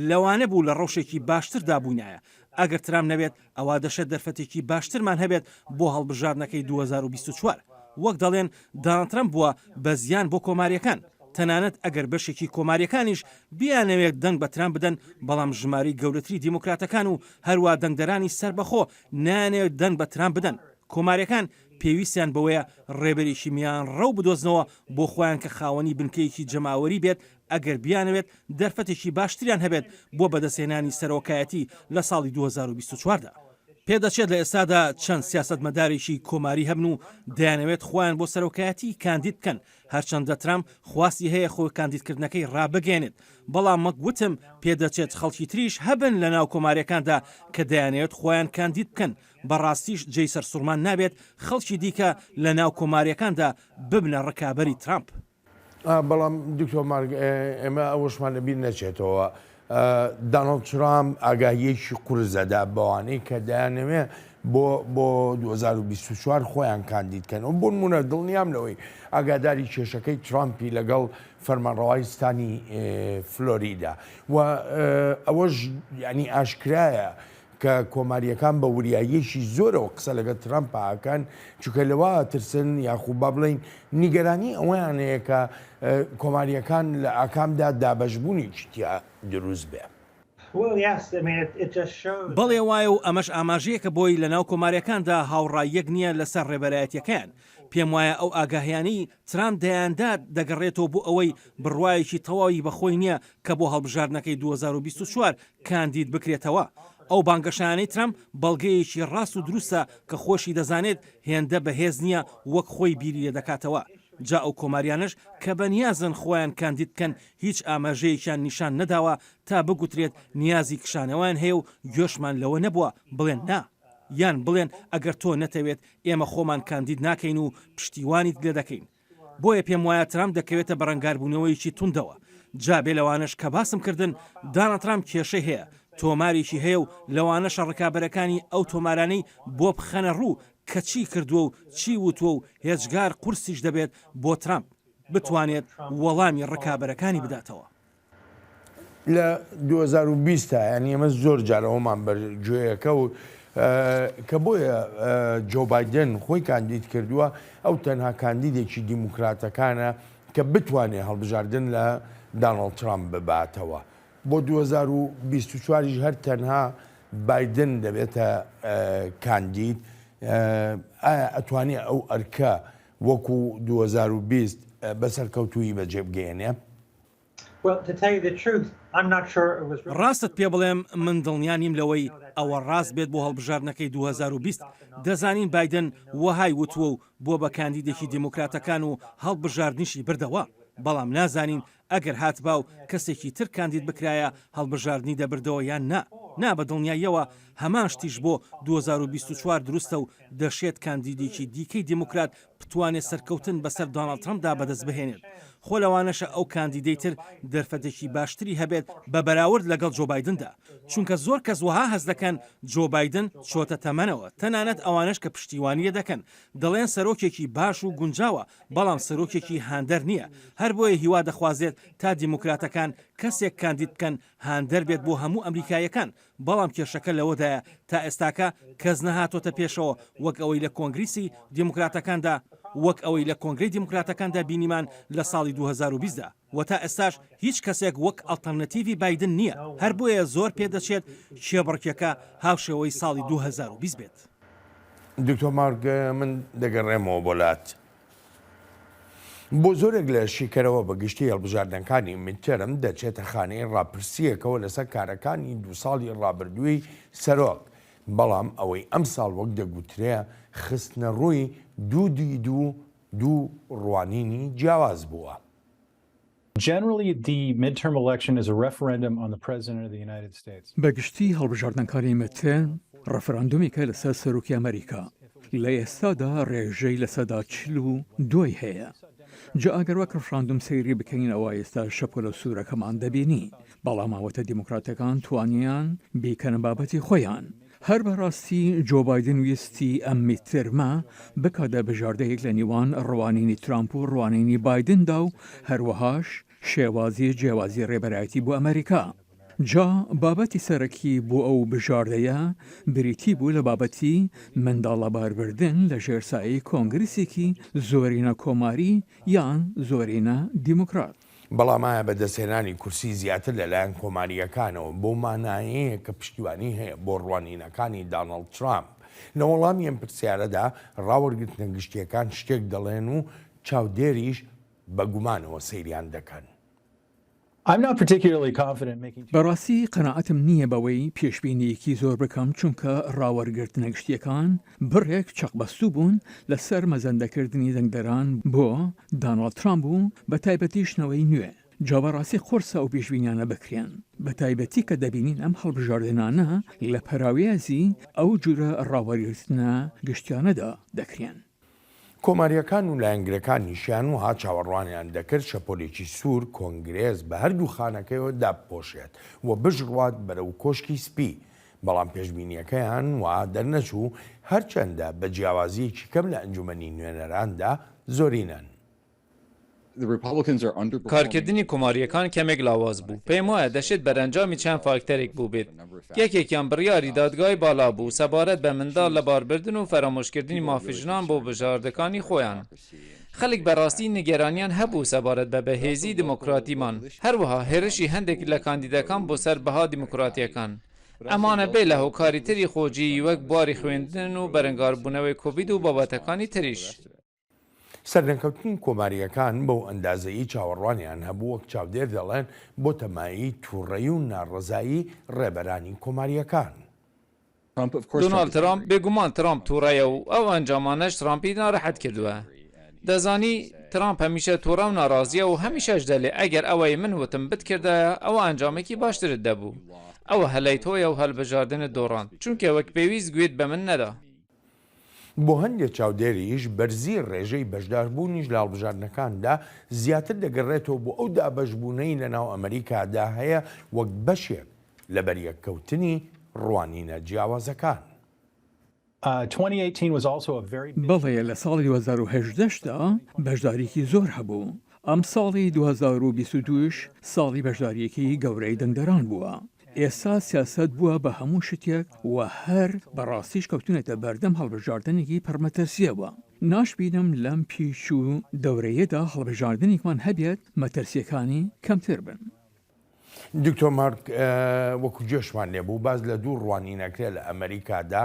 لەوانە بوو لە ڕەوشێکی باشتردا بووینایە ئەگەر ترام نەبێت ئەوا دەشێت دەرفەتێکی باشترمان هەبێت بۆ هەڵبژاردنەکەی 2024 وەک دەڵێن دانڵد ترامپ بووە بە زیان بۆ کۆماریەکان تەنانەت ئەگەر بەشێکی کۆماریەکانیش بیانەوێت دەنگ بە ترامپ بدەن بەڵام ژماری گەورەتری دیموکراتەکان و هەروە دەنگدەرانی سربەخۆ نانەوێت دەنگ بە ترامپ بدەن کۆماریەکان پێویستیان بەوەیە ڕێبەرێکی میان ڕەو بدۆزنەوە بۆ خۆیان کە خاوەنی بنکەیەکی جەماوەری بێت ئەگەر بیانەوێت دەرفەتێکی باشتریان هەبێت بۆ بەدەستێنانی سەرۆکایەتی لە ساڵی 2024دا. پێدەچێت لە ئێستادا چەند سیاسەتمەدارێکی کۆماری هەبن و دەیانەوێت خۆیان بۆ سەرۆکایەتی کاندید بکەن هەرچەندە ترامپ خواستی هەیە خۆی کاندیدکردنەکەی ڕابگەێنێت بەڵام مەگوتم پێدەچێت خەڵکی تریش هەبن لە ناو کۆماریەکاندا کە دەیانەوێت خۆیان کاندید بکەن بەڕاستیش جێی سەرسوورمان نابێت خەڵکی دیکە لە ناو کۆماریەکاندا ببنە ڕکابەری ترامپ. بەڵام دکتۆر مارگ ئێمە ئەوەشمان لەبیر نەچێتەوە دانڵد ترامپ ئاگاهیەکی قورزەدا بەوانەی کە دایانەوێ بۆ 2024 خۆیان کاندیدکەن و بۆ نمونە دڵنیام لەوەی ئاگاداری کێشەکەی ترامپی لەگەڵ فەرمانڕەوای ستانی فلۆریدا و ئەوەش ینی ئاشکرایە کە کۆماریەکان بە وریاییەکی زۆرەوە قسە لەگە ترامپاکان چونکە لەوە ترسن یاخوب با بڵین نیگەرانی ئەوەیانەیە کە کۆماریەکان لە ئاکامدا دابەشبوونی چتیا دروست بێ. بەڵێ وایە و ئەمەش ئاماژەیەکە بۆی لە ناو کۆماریەکاندا هاوڕایەک نییە لەسەر ڕێبەرایەتیەکەیان پێم وایە ئەو ئاگاهیانی ترامپ دەیاندا دەگەڕێتەوە بۆ ئەوەی بڕوایەکی تەواوی بەخۆی نییە کە بۆ هەڵبژاردنەکەی 2024 کاندید بکرێتەوە. ئەو بانگەشانەی ترامپ بەڵگەیەکی ڕاست و دروستە کە خۆشی دەزانێت هێندە بەهێز نییە وەک خۆی بیری لێ دەکاتەوە. جا ئەو کۆماریانش کە بەنیازن خۆیان کاندید بکەن هیچ ئاماژەیەکیان نیشان نەداوە تا بگوترێت نیازی کشانەوەیان هەیە و گوێشمان لەوە نەبووە بڵێن نا یان بڵێن ئەگەر تۆ نەتەوێت ئێمە خۆمان کاندید ناکەین و پشتیوانیت لێ دەکەین. بۆیە پێم وایە ترامپ دەکەوێتە بەڕەنگاربوونەوەیکی توندەوە. جا بێ لەوانش کە باسم کردن دانڵد ترامپ کێشەی هەیە تۆمارێکی هەیە و لەوانەشە ڕکابەرەکانی ئەو تۆمارانەی بۆ بخەنە ڕوو کە چی کردووە و چی وتووە و هێچگار قورسیش دەبێت بۆ ترامپ بتوانێت وەڵامی ڕکابەرەکانی بداتەوە. لە 2020 ینی ئەمە زۆر جارەوەمان بەرگوێیەکە و کە بۆیە جۆ بایدن خۆی کاندید کردووە ئەو تەنها کاندیدێکی دیموکراتەکانە کە بتوانێت هەڵبژاردن لە دانڵد ترامپ بباتەوە. بۆ 2024 هەر تەنها بایدن دەبێتە کاندید ئایا ئەتوانێت ئەو ئەرکە وەکو 2020 بەسەر کەوتووی بەجێ بگەێنێ؟ ڕاستت پێ بڵێم من دڵنیا نیم لەوەی ئەوە ڕاست بێت بۆ هەڵبژاردنەکەی 2020 دەزانین بایدن وەهای وتووە و بۆ بە کاندیدێکی دیموکراتەکان و هەڵبژاردنیشی بردەوە بەڵام نازانین ئەگەر هاتبا و کەسێکی تر کاندید بکرایە هەڵبژاردننی دەبردەوە یان نا بە دڵنیاییەوە هەمان شتیش بۆ 2024 دروستە و دەشێت کاندیدێکی دیکەی دیموکرات بتوانێت سەرکەوتن بەسەر دۆناڵد ترامپدا بەدەست بهێنێت. خۆ لەوانەشە ئەو کاندیدەی تر دەرفەتێکی باشتری هەبێت بە بەراورد لەگەڵ جۆ بایدندا چونکە زۆر کەس وەها هەز دەکەن جۆ بایدن چۆتە تەمەنەوە تەنانەت ئەوانش کە پشتیوانیە دەکەن دەڵێن سەرۆکێکی باش و گونجاوە بەڵام سەرۆکێکی هاندەر نییە هەر بۆیە هیوا دەخوازێت تا دیموکراتەکان کەسێک کاندید بکەن هاندەر بێت بۆ هەموو ئەمریکایەکان بەڵام کێشەکە لەوەدایە تا ئێستاکە کەس نەهاتۆتە پێشەوە وەک ئەوەی لە کۆنگریسی دیموکراتەکاندا وەک ئەوەی لە کۆنگری دیموکراتەکاندا بینیمان لە ساڵی 2020دا و تا ئێستاش هیچ کەسێک وەک ئەڵتەرنەتیڤی بایدن نییە هەر بۆیە زۆر پێدەچێت کێبڕکێکە هاوشێوەی ساڵی 2020 بێت. دکتۆر مارگ من دەگەڕێمەوە بۆلات بۆ زۆرێک لە شیکەرەوە بەگشتی هەڵبژاردنەکانی میدتەرم دەچێتە خانەی ڕاپرسیەکەوە لەسەر کارەکانی 2 ساڵی ڕابردووی سەرۆک بەڵام ئەوەی ئەم ساڵ وەک دەگوترێ خستنە ڕووی دوو ڕوانینی جیاواز بووە. Generally, the midterm election is a referendum on the President of the United States. بەگشتی هەڵبژاردنەکانی میدتەرم ڕەفراندومێکە لەسەر سەرۆکی ئەمریکا لە ئێستادا ڕێژەی لە سەدا 42 هەیە. جا ئەگەر وەک ڕەفراندوم سەیری بکەین ئەوە ئێستا شەپۆ لە سوورەکەمان دەبینی بەڵام ئەوەتە دیموکراتەکان توانیان بیکەنە بابەتی خۆیان. هەر بەڕاستی جۆ بایدن ویستی ئەم میدتەرمە بکاتە بژاردەیەک لە نیوان ڕوانینی ترامپ و ڕوانینی بایدندا و هەروەهاش شێوازی جیاوازی ڕێبەرایەتی بۆ ئەمریکا. جا بابەتی سەرەکی بۆ ئەو بژاردەیە بریتی بوو لە بابەتی منداڵە باربردن لە ژێرسایی کۆنگرسێکی زۆرینە کۆماری یان زۆرینە دیموکرات. بەڵامایە بەدەستێنانی کورسی زیاتر لەلایەن کۆماریەکانەوە بۆ مانایەیە کە پشتیوانی هەیە بۆ ڕوانینەکانی دانەڵد ترامپ. لە وەڵامی ئەم پرسیارەدا ڕاوەرگرتنە گشتیەکان شتێک دەڵێن و چاودێریش بە گومانەوە سەیریان دەکەن. بەڕاستی قەناعەتم نییە بەوەی پێشبینیەکی زۆر بکەم چونکە ڕاوەرگرتنە گشتیەکان بڕێک چەقبەستوو بوون لەسەر مەزەندەکردنی دەنگدەران بۆ دانەڵد ترامپ و بە تایبەتیشنەوەی نوێ. جا بەڕاستی قورسە ئەو پێشبینیانە بکرێن بە تایبەتی کە دەبینین ئەم هەڵبژاردنانە لە پەراویازی ئەو جورە ڕاوەرگرتنە گشتیانەدا دەکرێن. کۆماریەکان و لایەنگرەکانیشیان و ها چاوەڕوانیان دەکرد شەپۆلێکی سوور کۆنگرێز بە هەردوو خانەکەیەوە داپۆشێت و بژڕوات بەرەو کۆشکی سپی. بەڵام پێشبینیەکەیان وا دەرنەچوو هەرچەندە بە جیاوازیەکی کەم لە ئەنجومەنی نوێنەراندا زۆرینەن. کارکردنی کۆماریەکان کەمێک لاواز بوو. پێم وایە دەشێت بەرەنجامی چەند فاکتەرێک بوو بێت. یەکێکیان بڕیاری دادگای بالا بوو سەبارەت بە منداڵ لە باربردن و فەرامۆشکردنی مافژنان بۆ بژاردەکانی خۆیان. خەڵک بەڕاستی نیگەرانیان هەبوو سەبارەت بە بەهێزی دیموکراتیمان. هەروەها هێرشی هەندێک لە کاندیدەکان بۆ سەربەها دیموکراتیەکان. ئەمانە بێ لە هۆکاری تری خۆجی وەک بواری خوێندن و بەرەنگاربوونەوەی کۆڤید و بابەتەکانی تریش. سەرنەکەوتنی کۆماریەکان بەو ئەندازەیی چاوەڕوانیان هەبوو وەک چاودێر دەڵێن بۆ تەمایی تووڕەیی و ناڕەزایی ڕێبەرانی کۆماریەکان. دۆناڵد ترامپ بێگومان ترامپ تووڕەیە و ئەو ئەنجامانەش ترامپی ناڕەحەت کردووە. دەزانی ترامپ هەمیشە تووڕە و ناڕازیە و هەمیشەش دەڵێ ئەگەر ئەوەی من وتم بتکردایە ئەوە ئەنجامێکی باشترت دەبوو. ئەوە هەلای تۆیە و هەڵبژاردنت دۆڕاند چونکە وەک پێویست گوێت بە من نەدا. بۆ هەندێک چاودێریش بەرزی ڕێژەی بەشداربوونیش لە هەڵبژاردنەکاندا زیاتر دەگەڕێتەوە بۆ ئەو دابەشبوونەی لەناو ئەمریکادا هەیە وەک بەشێک لە بەریەککەوتنی ڕوانینە جیاوازەکان. بەڵێ لە ساڵی 2010دا بەشداریکی زۆر هەبوو. ئەم ساڵی 2022 ساڵی بەشداریەکی گەورەی دەنگدەران بووە. ئێستا سیاست بووە بە هەموو شتێک و هەر بەڕاستیش کەوتونێتە بەردەم هەڵبژاردنێکی پەرمەتەرسیەوە. ناشبینم لەم پیش و دەورەیەدا هەڵبژاردنێکمان هەبێت مەتەرسیەکانی کەمتر بن. دکتۆر مارک وەکو جێشمان لێبوو باز لە دوو ڕوانینەکرێ لە ئەمریکادا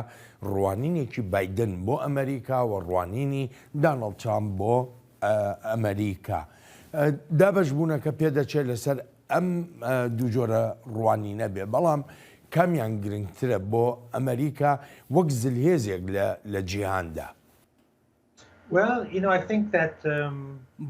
ڕوانینێکی بایدن بۆ ئەمریکا و ڕوانینی دانەڵد ترامپ بۆ ئەمریکا. دابەشبوونەکە پێدەچێت لەسەر ئەم دوو جۆرە ڕوانینە بێ بەڵام کامیان گرنگترە بۆ ئەمریکا وەک زلهێزێک لە جیهاندا.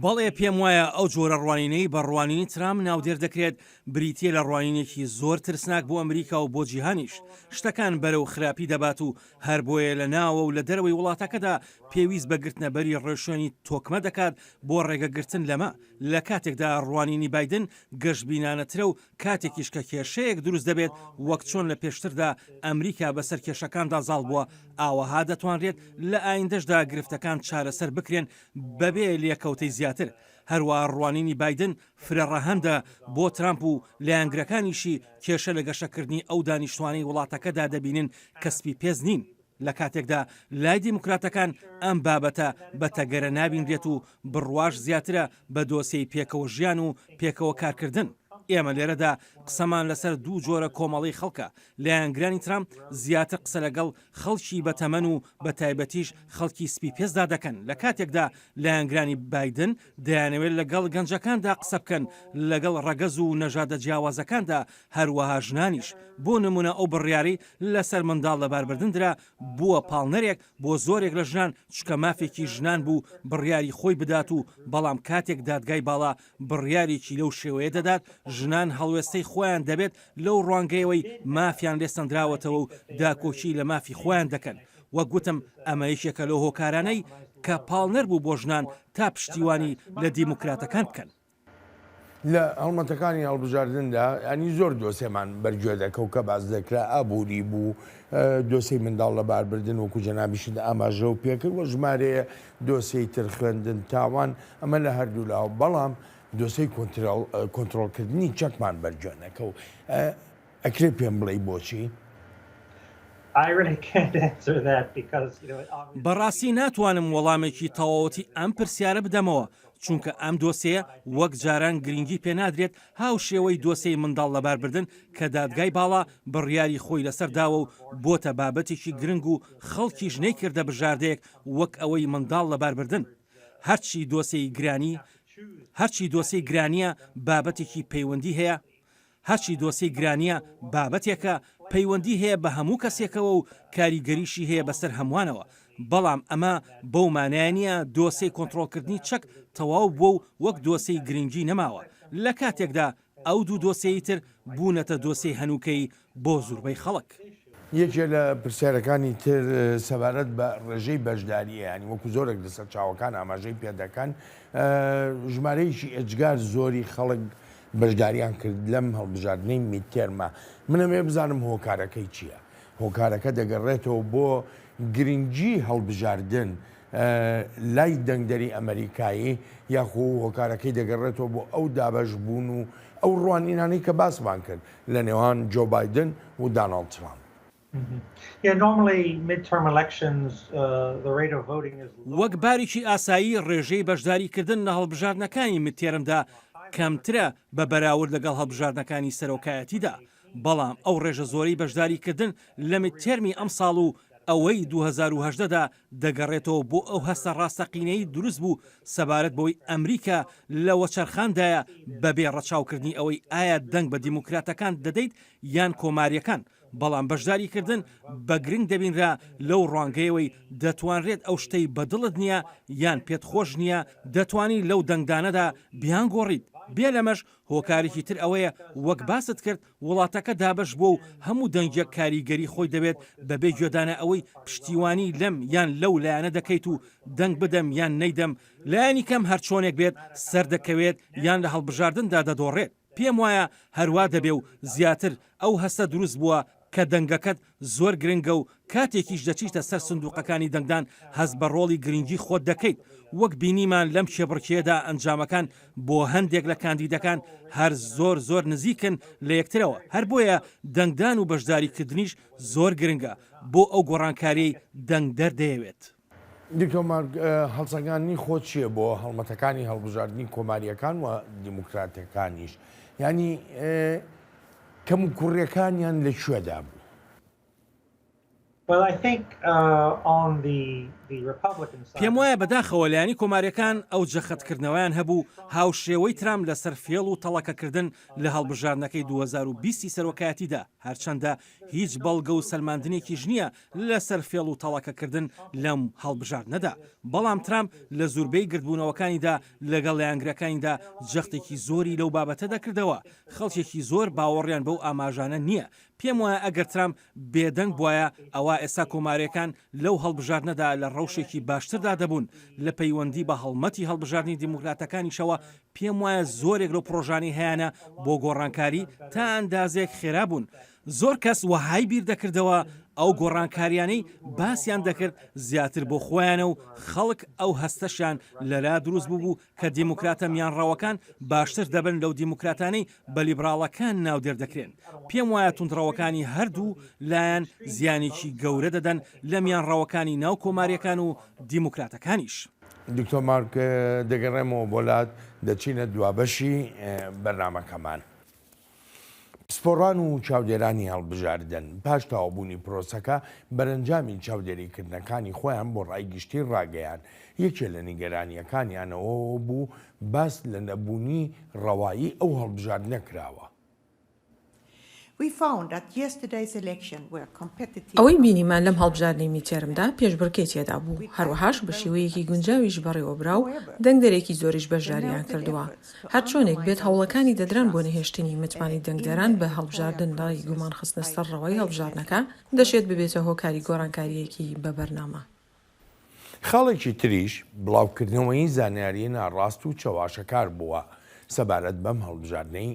بەڵێ پێم وایە ئەو جۆرە ڕوانینەی بە ڕوانینی ترامپ ناودێر دەکرێت بریتە لە ڕوانینێکی زۆر ترسناک بۆ ئەمریکا و بۆ جیهانیش. شتەکان بەرەو خراپی دەبات و هەر بۆیە لە ناوە و لە دەرەوەی وڵاتەکەدا پێویست بە گرتنەبەری ڕێشوێنی تۆکمە دەکات بۆ ڕێگەگرتن لەمە. لە کاتێکدا ڕوانینی بایدن گەشتبینانەترە و کاتێکیش کە کێشەیەک دروست دەبێت وەک چۆن لە پێشتردا ئەمریکا بەسەر کێشەکاندا زاڵ بووە ئاوەها دەتوانرێت لە ئایندەشدا گرفتەکان چارەسەر بکرێن بەبێ لێکەوتەی زیاتر. هەروە ڕوانینی بایدن فرەڕەهەندە بۆ ترامپ و لایەنگرەکانیشی کێشە لە گەشەکردنی ئەو دانیشتوانەی وڵاتەکەدا دەبینن کەسبی پێز نین. لە کاتێکدا لای دیموکراتەکان ئەم بابەتە بە تەگەرە نابینرێت و بڕواش زیاترە بە دۆسەی پێکەوە ژیان و پێکەوە کارکردن. ئێمە لێرەدا قسەمان لەسەر دوو جۆرە کۆمەڵی خەڵکە. لایەنگرانی ترامپ زیاتر قسە لەگەڵ خەڵکی بەتەمەن و بە تایبەتیش خەڵکی سپی پێزدا دەکەن. لە کاتێکدا لایەنگرانی بایدن دەیانەوێت لەگەڵ گەنجەکاندا قسە بکەن لەگەڵ ڕەگەز و نەژادە جیاوازەکاندا هەروەها ژنانیش. بۆ نمونە ئەو بڕیاری لەسەر منداڵ لە باربردنرا بووە پاڵنەرێک بۆ زۆرێک لە ژنان چکە مافێکی ژنان بوو بڕیاری خۆی بدات و بەڵام کاتێک دادگای باڵا بڕیارێکی لەو شێوەیە دەدات ژنان هەڵوێستەی خۆیان دەبێت لەو ڕوانگەیەوەی مافیان لێستەندراوەتەوە و داکۆچی لە مافی خۆیان دەکەن. وەک گوتم ئەمە یەکێکە لەو هۆکارانەی کە پاڵنەر بوو بۆ ژنان تا پشتیوانی لە دیموکراتەکان بکەن. لە هەڵمەتەکانی هەڵبژاردندا ینی زۆر دۆسێمان بەرگوێ دەکەوت کە باز دەکرا ئابووری بوو دۆسەی منداڵ لە باربردن وەکو جەنابیشت ئاماژە و پێکرد وە ژمارەیە دۆسەی تر خوێندن تاوان ئەمە لە هەردوو لاوە بەڵام دۆسەی کۆنتترۆلکردنی چەکمان بەرگوێنەکە و ئەکرێ پێم بڵێ بۆچی؟ بەڕاستی ناتوانم وەڵامێکی تەواوەتی ئەم پرسیارە بدەمەوە چونکە ئەم دۆسەیە وەک جاران گرنگی پێنادرێت هاو شێوەی دۆسەی منداڵ لەباربردن کە دادگای باڵا بڕیاری خۆی لەسەر داوە و بۆتە بابەتێکی گرنگ و خەڵکیش نەیکردە بژاردەیەک وەک ئەوەی منداڵ لەباربردن. هەرچی دۆسەی گرانیە بابەتێکی پەیوەندی هەیە، هەرچی دۆسەی گرانیە بابەتێکە پەیوەندی هەیە بە هەموو کەسێکەوە و کاریگەریشی هەیە بەسەر هەمووانەوە. بەڵام ئەمە بەو مانایانە دۆسەی کۆنتڕۆلکردنی چەک تەواو بووە و وەک دۆسەی گرنگی نەماوە. لە کاتێکدا ئەو دوو دۆسەی تر بوونەتە دۆسەی هەنووکەی بۆ زۆربەی خەڵک. یەکێ لە پرسیارەکانی تر سەبارەت بە ڕێژەی بەشداریە، ینی وەکو زۆرێک لەسەر چاوەکان ئاماژەی پێدەکەن ژمارەیەکی ئەجگار زۆری خەڵک بەشداریان کرد لەم هەڵبژاردنەی میدتێرمە. منەمێ بزانم هۆکارەکەی چییە؟ هۆکارەکە دەگەڕێتەوە بۆ گرنگی هەڵبژاردن لای دەنگدەری ئەمریکایی یاخۆ هۆکارەکەی دەگەڕێتەوە بۆ ئەو دابەش بوون و ئەو ڕوانینانەی کە باسمان کرد لە نێوان جۆ بایدن و داناڵد ترامپ. وەک باریکی ئاسایی ڕێژەی بەشداریکردن لە هەڵبژاردنەکانی میدتێرمدا کەمترە بە بەراورد لەگەڵ هەڵبژاردنەکانی سەرۆکایەتیدا، بەڵام ئەو ڕێژە زۆرەی بەشداریکردن لە میدتێرمی ئەم ساڵ و ئەوەی 2010دا دەگەڕێتەوە بۆ ئەو هەستە ڕاستەقینەی دروست بوو سەبارەت بۆی ئەمریکا لە وەچەرخاندایە بەبێ ڕەچاوکردنی ئەوەی ئایا دەنگ بە دیموکراتەکان دەدەیت یان کۆماریەکان. بەڵام بەشداریکردن بە گرنگ دەبینرا لەو ڕوانگەیەوەی دەتوانرێت ئەو شتەی بەدڵت نییە یان پێت خۆش نییە دەتوانی لەو دەنگدانەدا بیان گۆڕیت. بێ لەمەش هۆکارێکی تر ئەوەیە وەک باست کرد وڵاتەکە دابش بۆ و هەموو دەنگێک کاریگەری خۆی دەبێت بەبێ گوێدانە ئەوەی پشتیوانی لەم یان لەو لایەنە دەکەیت و دەنگ بدەم یان نەیدەم لایەنی کەم هەرچۆنێک بێت سەردەکەوێت یان لە هەڵبژاردندا دەدۆڕێت. پێم وایە هەروە دەبێ و زیاتر ئەو هەستە دروست بووە کە دەنگەکەت زۆر گرنگە و کاتێکیش دەچیتە سەر سندوقەکانی دەنگدان هەست بە ڕۆڵی گرنگی خۆت دەکەیت. وەک بینیمان لەم کێبڕکێدا ئەنجامەکان بۆ هەندێک لە کاندیدەکان هەر زۆر نزیکن لە یەکترەوە. هەر بۆیە دەنگدان و بەشداریکردنیش زۆر گرنگە بۆ ئەو گۆڕانکاریەی دەنگدەر دەیەوێت. دکتۆر مارک هەڵسەنگاندنی خۆت چییە بۆ هەڵمەتەکانی هەڵبژاردننی کۆماریەکان و دیموکراتەکانیش؟ ینی کەم و کوڕیەکانیان لەکوێدا بوو؟ پێم وایە بەداخەوە لایەنی کۆماریەکان ئەو جەخەتکردنەوەیان هەبوو هاوشێوەی ترام لەسەر فێڵ و تەڵەکەکردن لە هەڵبژاردنەکەی 2020 سەرۆکایەتیدا، هەرچەندە هیچ بەڵگە و سەلماندنێکیش نییە لەسەر فێڵ و تەڵەکەکردن لەم هەڵبژاردنەدا. بەڵام ترامپ لە زۆربەی گردبوونەوەکانیدا لەگەڵ لایەنگرەکانیدا جەختێکی زۆری لەو بابەتە دەکردەوە. خەڵکێکی زۆر باوەڕیان بەو ئاماژانە نییە. پێم وایە ئەگەر ترامپ بێدەنگ بواە ئەوە ئێستا کۆماریەکان لەو هەڵبژاردنەدا لە ڕەوشێکی باشتردا دەبوون لە پەیوەندی بە هەڵمەتی هەڵبژاردننی دیموکراتەکانیشەوە. پێم وایە زۆرێک لەو پرۆژانی هەیەە بۆ گۆڕانکاری تا ئەندازێک خێرا بوون. زۆر کەس وەهای بیر دەکردەوە ئەو گۆڕانکاریانەی باسییان دەکرد زیاتر بۆ خۆیانە و خەڵک ئەو هەستەشیان لەلا دروست بوو کە دیموکراتە میانڕاوەکان باشتر دەبن لەو دیموکراتانەی بە لیبراڵەکان ناودێر دەکرێن. پێم وایە توندڕەوەکانی هەردوو لایەن زیانێکی گەورە دەدەن لە میانڕاوەکانی ناو کۆماریەکان و دیموکراتەکانیش. دکتۆر مارک دەگەڕێمەوە بۆلات دەچینە دوابەشی بەرنامەکەمان. پسپۆڕان و چاودێرانی هەڵبژاردن پاش تەواوبوونی پرۆسەکە بەرەنجامی چاودێریکردنەکانی خۆیان بۆ ڕایگشتی ڕاگەیان. یەکێ لە نیگەرانیەکانیانەوە بوو باس لە نەبوونی ڕەوایی ئەو هەڵبژاردنە کراوە. ئەوەی بینیمان لەم هەڵبژاردنەی میدتێرمدا پێشبڕکێ تێدا بوو، هەروەهاش بە شێوەیەکی گونجاویش بەڕێوەبرا و دەنگدەرێکی زۆریش بەشداریان کردووە. هەرچۆنێک بێت هەوڵەکانی دەدران بۆ نەهێشتنی متمانی دەنگدەران بە هەڵبژاردن لای گومان خستنە سەر ڕەوای هەڵبژاردنەکە دەشێت ببێتە هۆکاری گۆڕانکاریەکی بە بەرنامە. خاڵێکی تریش بڵاوکردنەوەی زانیاری ناڕاست و چەواشەکار بووە سەبارەت بەم هەڵبژاردنەی.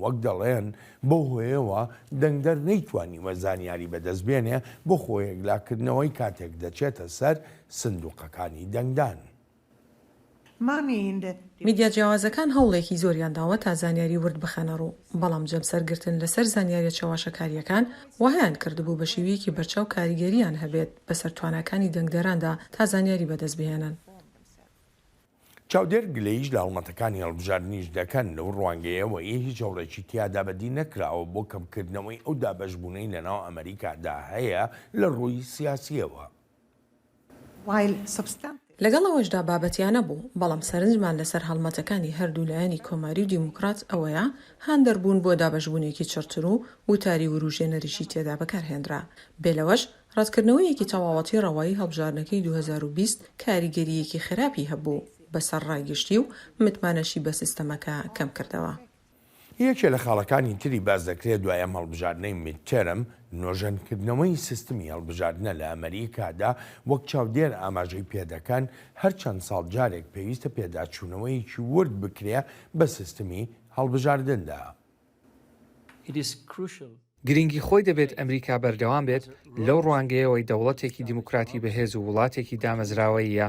وەک دەڵێن بۆ هۆیەوە دەنگدەر نەیتوانیوە زانیاری بەدەستبێنێ بۆ خۆیەکلاکردنەوەی کاتێک دەچێتە سەر سندوقەکانی دەنگدان. میدیا جیاوازەکان هەوڵێکی زۆریان داوە تا زانیاری ورد بخەنە ڕوو، بەڵام جەمسەرگرتن لەسەر زانیاریە چاواشەکاریەکان وایان کردبوو بە شێوەیەکی بەرچاو کاریگەریان هەبێت بەسەر تواناکانی دەنگدەراندا تا زانیاری بەدەست بهێنن. چاودێر گلەیش لە هەڵمەتەکانی هەڵبژاردنیش دەکەن لەو ڕوانگەیەوە هیچ هەوڵێکی تیادا بەدی نەکراوە بۆ کەمکردنەوەی ئەو دابەشبوونەی لەناو ئەمریکادا هەیە لە ڕووی سیاسیەوە. لەگەڵ ئەوەشدا بابەتیانە بوو، بەڵام سەرنجمان لەسەر هەڵمەتەکانی هەردوو لایەنی کۆماری و دیموکرات ئەوەیە هەن دەربوون بۆ دابەشبوونێکی چڕتر و وتاری وروژێنەریشی تێدا بەکارهێنرا. بێلەوەش ڕەتکردنەوەیەکی تەواوەتی ڕەوایی هەڵبژاردنەکەی 2020 کاریگەریەکی خراپی هەبوو بەسەر ڕایگەشتی و متمانەشی بە سیستەمەکە کەم کردەوە. یەکێ لە خاڵەکانی تری باز دەکرێت دوایەم هەڵبژاردنەی میدتێرم نۆژەنکردنەوەی سیستمی هەڵبژاردنە لە ئەمریکادا وەک چاودێر ئاماژەی پێدەکەن هەر چەند ساڵ جارێک پێویستە پێداچوونەوەیکی ورد بکرێ بە سیستمی هەڵبژاردندا. گرنگی خۆی دەبێت ئەمریکا بەردەوام بێت لەو ڕوانگەیەوەی دەوڵەتێکی دیموکراتی بەهێز و وڵاتێکی دامەزراوەیە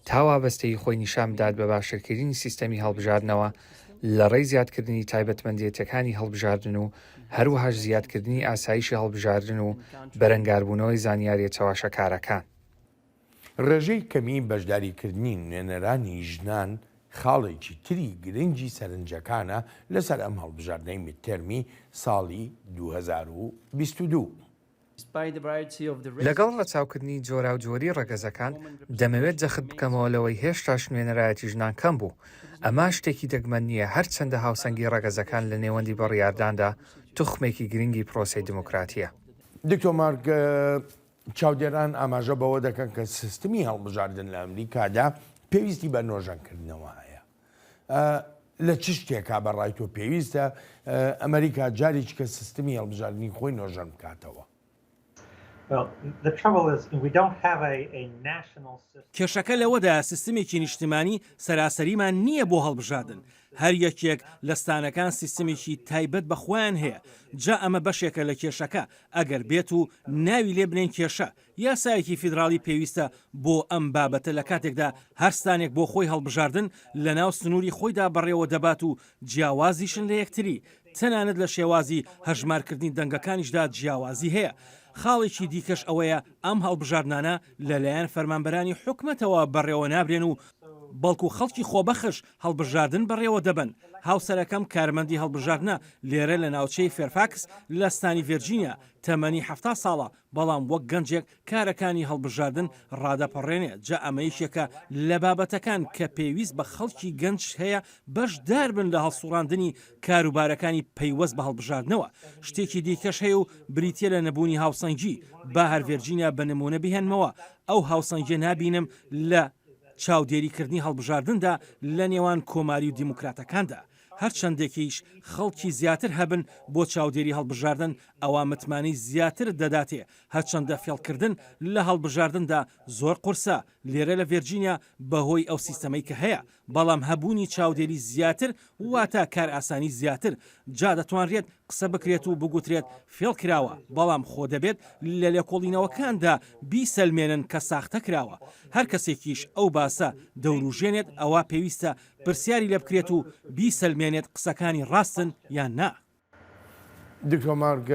تاوابەستەی خۆی نیشان بدات بە باشترکردنی سیستەمی هەڵبژاردنەوە لە ڕێی زیادکردنی تایبەتمەندیەتەکانی هەڵبژاردن و هەروەهاش زیادکردنی ئاسایشی هەڵبژاردن و بەرەنگاربوونەوەی زانیاریە چاواشەکارەکان. ڕێژەی کەمی بەشداریکردنی نوێنەرانی ژنان خاڵێکی تری گرنگی سەرنجەکانە لەسەر ئەم هەڵبژاردنەی میدتێرمی ساڵی 2022. لەگەڵ ڕەچاوکردنی جۆرا و جۆری ڕەگەزەکان دەمەوێت جەخت بکەمەوە لەوەی هێشتاش نوێنەرایەتی ژنان کەم بوو. ئەمە شتێکی دەگمەن نییە هەرچەندە هاوسەنگی ڕەگەزەکان لە نێوەندی بڕیارداندا توخمێکی گرنگی پرۆسەی دیموکراتیە. دکتۆر مارک، چاودێران ئاماژە بەوە دەکەن کە سیستمی هەڵبژاردن لە ئەمریکادا پێویستی بە نۆژەنکردنەوە هەیە. لە چ شتێکا بەڕای تۆ پێویستە ئەمریکا جارێکی کە سیستمی هەڵبژاردننی خۆی نۆژەن بکاتەوە؟ کێشەکە لەوەدا سیستمێکی نیشتیمانی سەراسەریمان نییە بۆ هەڵبژاردن. هەر یەکێک لە ستانەکان سیستمێکی تایبەت بەخۆیان هەیە. جا ئەمە بەشێکە لە کێشەکە ئەگەر بێت و ناوی لێ بنێن کێشە یاسایەکی فیدراڵی پێویستە بۆ ئەم بابەتە لە کاتێکدا هەرستانێک بۆ خۆی هەڵبژاردن لە ناو سنووری خۆیدا بەڕێوە دەبات و جیاوازیشن لە یەکتری. تەنانەت لە شێوازی هەژمارکردنی دەنگەکانیشدا جیاوازی هەیە. خاڵێکی دیکەش ئەوەیە ئەم هەڵبژاردنانە لەلایەن فەرمانبەرانی حکومەتەوە بەڕێوە نابرێن و بەڵکو خەڵکی خۆبەخش هەڵبژاردن بەڕێوە دەبن. هاوسەرەکەم کارمەندی هەڵبژاردنە لێرە لە ناوچەی فێرفاکس لە ستانی ڤێرجینیا تەمەنی 70 ساڵە، بەڵام وەک گەنجێک کارەکانی هەڵبژاردن ڕادەپەڕێنێ. جا ئەمەیشێکە لە بابەتەکان کە پێویست بە خەڵکی گەنج هەیە بەشدار بن لە هەڵسوڕاندنی کاروبارەکانی پەیوەست بە هەڵبژاردنەوە. شتێکی دیکەش هەیە و بریتە لە نەبوونی هاوسەنگی. با هەر ڤێرجینیا بە نمونە بهێنمەوە ئەو هاوسەنگیە نابینم لە چاودێریکردنی هەڵبژاردندا لە نێوان کۆماری و دیموکراتەکاندا. هەر چەندێکیش خەڵکی زیاتر هەبن بۆ چاودێری هەڵبژاردن ئەوە متمانەی زیاتر دەداتێ. هەرچەندە فێڵکردن لە هەڵبژاردندا زۆر قورسە لێرە لە ڤێرجینیا بەهۆی ئەو سیستەمەی کە هەیە، بەڵام هەبوونی چاودێری زیاتر واتە کار ئاسانی زیاتر. جا دەتوانرێت قسە بکرێت و بگوترێت فێڵ کراوە، بەڵام خۆ دەبێت لە لێکۆڵینەوەکاندا بیسەلمێنن کە ساختە کراوە. هەر کەسێکیش ئەو باسە دەوروژێنێت ئەوە پێویستە پرسیاری لێ بکرێت و بیسەلمێنێت قسەکانی ڕاستن یان نا. دکتۆر مارک،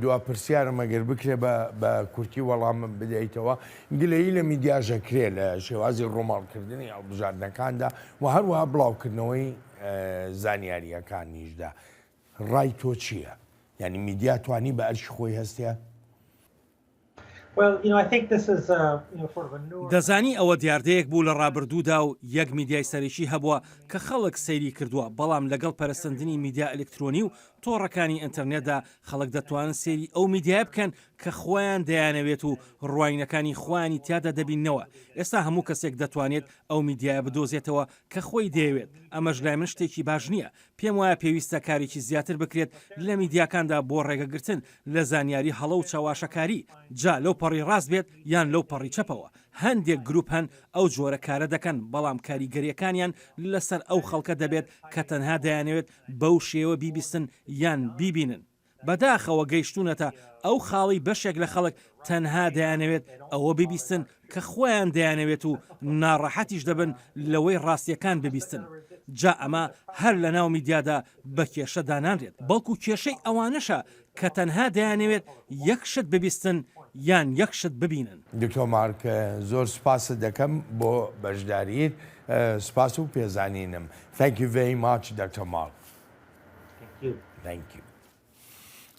دوا پرسیارم ئەگەر بکرێ بە کورتی وەڵام بدەیتەوە، گلەیی لە میدیاژەکرێ لە شێوازی ڕۆماڵکردنی هەڵبژاردنەکاندا و هەروەها بڵاوکردنەوەی زانیاریەکانیشدا. ڕای تۆ چییە؟ یعنی میدیا توانی بە ئەرشی خۆی هەستە؟ دەزانی ئەوە دیاردەیەک بوو لە ڕابردوودا و یەک میدیای سەرێکی هەبووە کە خەڵک سەیری کردووە، بەڵام لەگەڵ پەرستندنی میدیا ئەلکترۆنی و تۆڕەکانی ئینتەرنێتدا خەڵک دەتوانن سێری ئەو میدیای بکەن کە خۆیان دەیانەوێت و ڕواینەکانی خۆیانی تیادا دەبینەوە. ئێستا هەموو کەسێک دەتوانێت ئەو میدیایە بدۆزێتەوە کە خۆی دەیەوێت. ئەمەش لای من شتێکی باش نییە. پێم وایە پێویستە کارێکی زیاتر بکرێت لە میدیاکاندا بۆ ڕێگەگرتن لە زانیاری هەڵە و چاواشەکاری. جا لەو پەڕی ڕاست بێت یان لەو پەڕی چەپەوە. هەندێک گروپ هەن ئەو جۆرە کارە دەکەن، بەڵام کاریگەریەکانیان لەسەر ئەو خەڵکە دەبێت کە تەنها دەیانەوێت بەو شێوە بیبیستن یان بیبینن. بەداخەوە گەیشتونەتە ئەو خاڵی بەشێک لە خەڵک تەنها دەیانەوێت ئەوە ببیستن کە خۆیان دەیانەوێت و ناڕەحەتیش دەبن لەوەی ڕاستیەکان ببیستن. جا ئەمە هەر لە ناو میدیادا بە کێشە دانانرێت، بەڵکو کێشەی ئەوانەشە کە تەنها دەیانەوێت یەک شت ببیستن یان یەک شت ببینن. دکتۆر مارک زۆر سپاس دەکەم بۆ بەشداریت، سپاس و پێزانینم. Thank you very much Dr. Mark. Thank you.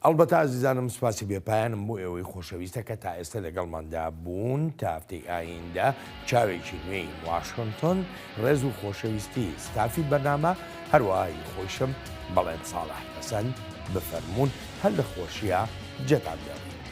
ئەلبەتە ئازیزانم سپاسی بێپایانم بۆ ئێوەی خۆشەویستە کە تا ئێستا لەگەڵماندا بوون تا هەفتەی ئایندا چاوێکی نوێی واشنگتن ڕێز و خۆشەویستی ستافی بەرنامە هەروەهایی خۆشم بەڵێن ساڵح حەسەن بفەرمونون هەر لە خۆشیە جێتان دێڵین.